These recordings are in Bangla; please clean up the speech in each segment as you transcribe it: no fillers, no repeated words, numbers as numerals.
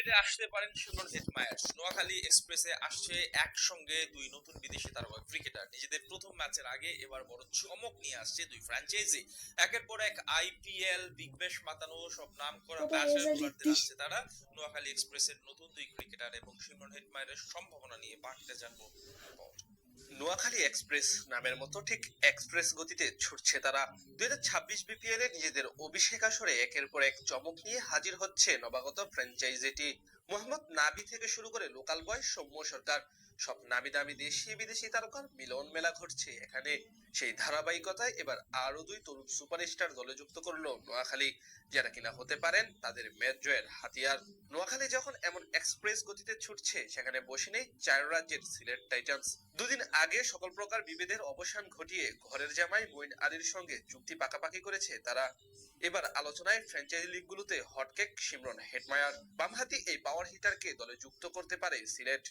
আসতে পারেন শিমরন হেটমায়ার। নোয়াখালী এক্সপ্রেসে আসছে একসঙ্গে দুই নতুন বিদেশি তারকা ক্রিকেটার। নিজেদের প্রথম ম্যাচের আগে এবার বড় চমক নিয়ে আসছে দুই ফ্র্যাঞ্চাইজি। একের পর এক আইপিএল বিগ ব্যাশ মাতানো সব নাম করা ব্যাটার বোলারদের আনছে তারা। নোয়াখালী এক্সপ্রেসের নতুন দুই ক্রিকেটার এবং শিমরন হেটমায়ারের সম্ভাবনা নিয়ে বাকিটা জানবো। নোয়াখালী এক্সপ্রেস নামের মতো ঠিক এক্সপ্রেস গতিতে ছুটছে তারা। 2026 বিপিএল এ নিজেদের অভিষেক আসরে একের পর এক চমক নিয়ে হাজির হচ্ছে নবাগত ফ্র্যাঞ্চাইজিটি। মোহাম্মদ নাবি থেকে শুরু করে লোকাল বয় সৌম্য সরকার, সব নামি দামি দেশি বিদেশি তারকার মিলন মেলা ঘটছে এখানে। সেই ধারাবাহিকতায় এবার আরো দুই তরুণ সুপারস্টার দলে যুক্ত করলো নোয়াখালী, যারা কিনা হতে পারেন তাদের ম্যাচ জয়ের হাতিয়ার। নোয়াখালী যখন এমন এক্সপ্রেস গতিতে ছুটছে, সেখানে বসে নেই চার রাজ্যের সিলেট টাইটান্স। দুদিন আগে সকল প্রকার বিভেদের অবসান ঘটিয়ে ঘরের জামাই মঈন আলীর সঙ্গে চুক্তি পাকাপাকি করেছে তারা। এবার আলোচনায় ফ্র্যাঞ্চাইজি লিগগুলোতে হটকেক শিমরন হেটমায়ার। বামহাতি এই পাওয়ার হিটারকে দলে যুক্ত করতে পারে সিলেট।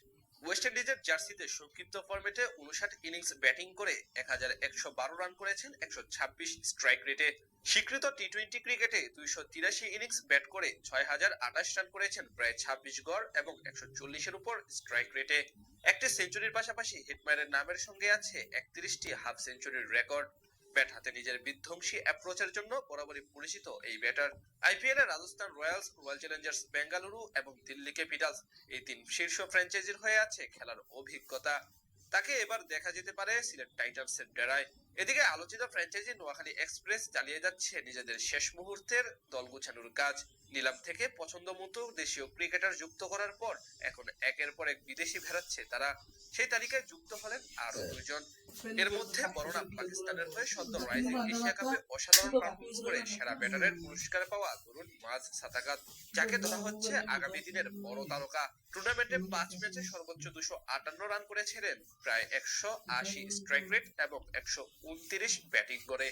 ওয়েস্ট ইন্ডিজের জার্সিতে সংক্ষিপ্ত ফরম্যাটে 59 ইনিংস ব্যাটিং করে 1112 রান করেছেন 126 স্ট্রাইক রেটে। স্বীকৃত টি-20 ক্রিকেটে 283 ইনিংস ব্যাট করে 6028 রান করেছেন প্রায় 26 গড় এবং 140-এর উপর স্ট্রাইক রেটে। একটি সেঞ্চুরির পাশাপাশি হিটম্যানের নামের সঙ্গে আছে 31টি হাফ সেঞ্চুরির রেকর্ড। ব্যাট হাতে নিজের বিধ্বংসী অ্যাপ্রোচের জন্য বরাবরই পরিচিত এই ব্যাটার। আইপিএল এ Rajasthan Royals, Royal Challengers Bengaluru এবং দিল্লি ক্যাপিটালস, এই তিন শীর্ষ ফ্র্যাঞ্চাইজির হয়ে আছে খেলার অভিজ্ঞতা। তাকে এবার দেখা যেতে পারে সিলেট টাইটান্সের ডেরায়। এদিকে আলোচিত ফ্র্যাঞ্চাইজি নোয়াখালী এক্সপ্রেস চালিয়ে যাচ্ছে নিজেদের শেষ মুহূর্তের দল গুছানোর কাজ। নিলাম থেকে পছন্দ মতো দেশীয় ক্রিকেটার যুক্ত করার পর এখন একের পর এক বিদেশি ভেড়াচ্ছে তারা। সেই তালিকায় যুক্ত হলেন আরো দুইজন। এর মধ্যে বড় নাম পাকিস্তানের হয়ে সদ্য রাইজিং এশিয়া কাপে অসাধারণ পারফরমেন্স করে সেরা ব্যাটারের পুরস্কার পাওয়া তরুণ মাজ সাতাকাত, যাকে ধরা হচ্ছে আগামী দিনের বড় তারকা। টুর্নামেন্টে 5 ম্যাচে সর্বোচ্চ 258 রান করেছিলেন, প্রায় 180 স্ট্রাইক রেট এবং 129 ব্যাটিং করে।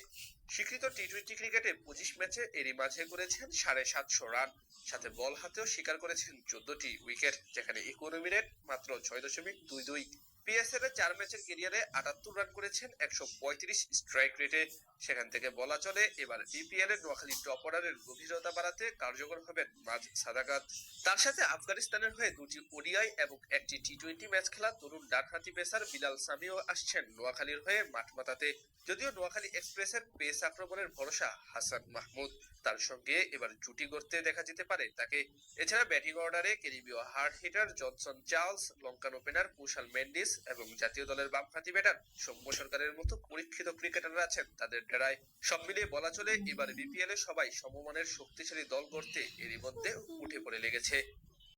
স্বীকৃত টি-20 ক্রিকেটে 25 ম্যাচে এরই মাঝে করেছেন 750 রান, সাথে বল হাতেও শিকার করেছেন 14টি উইকেট, যেখানে ইকোনমি রেট মাত্র 6.22। পিএসএল এর 4 ম্যাচের ক্যারিয়ারে 78 রান করেছেন 135 স্ট্রাইক রেটে। সেখান থেকে বলা চলে এবার বিপিএল এর নোয়াখালী টপ অর্ডারের গভীরতা বাড়াতে কার্যকর হবেন মাজ সাদাকাত। তার সাথে আফগানিস্তানের হয়ে 2টি ওডিআই এবং একটি টি-20 ম্যাচ খেলা তরুণ ডানহাতি পেসার বিলাল সামিও আসছেন নোয়াখালীর হয়ে মাঠ মাতাতে। যদিও নোয়াখালী এক্সপ্রেসের পেস আক্রমণের ভরসা হাসান মাহমুদ, তার সঙ্গে এবার জুটি গড়তে দেখা যেতে পারে তাকে। এছাড়া ব্যাটিং অর্ডারে ক্যারিবীয় hard hitter Johnson Charles, Lankan opener Kusal Mendis এবং জাতীয় দলের বামহাতি ব্যাটার সৌম্য সরকারের মতো পরীক্ষিত ক্রিকেটাররা আছেন তাদের ডেরায়। সব মিলিয়ে বলা চলে এবার বিপিএল এ সবাই সমমানের শক্তিশালী দল গড়তে এরই মধ্যে উঠে পড়ে লেগেছে।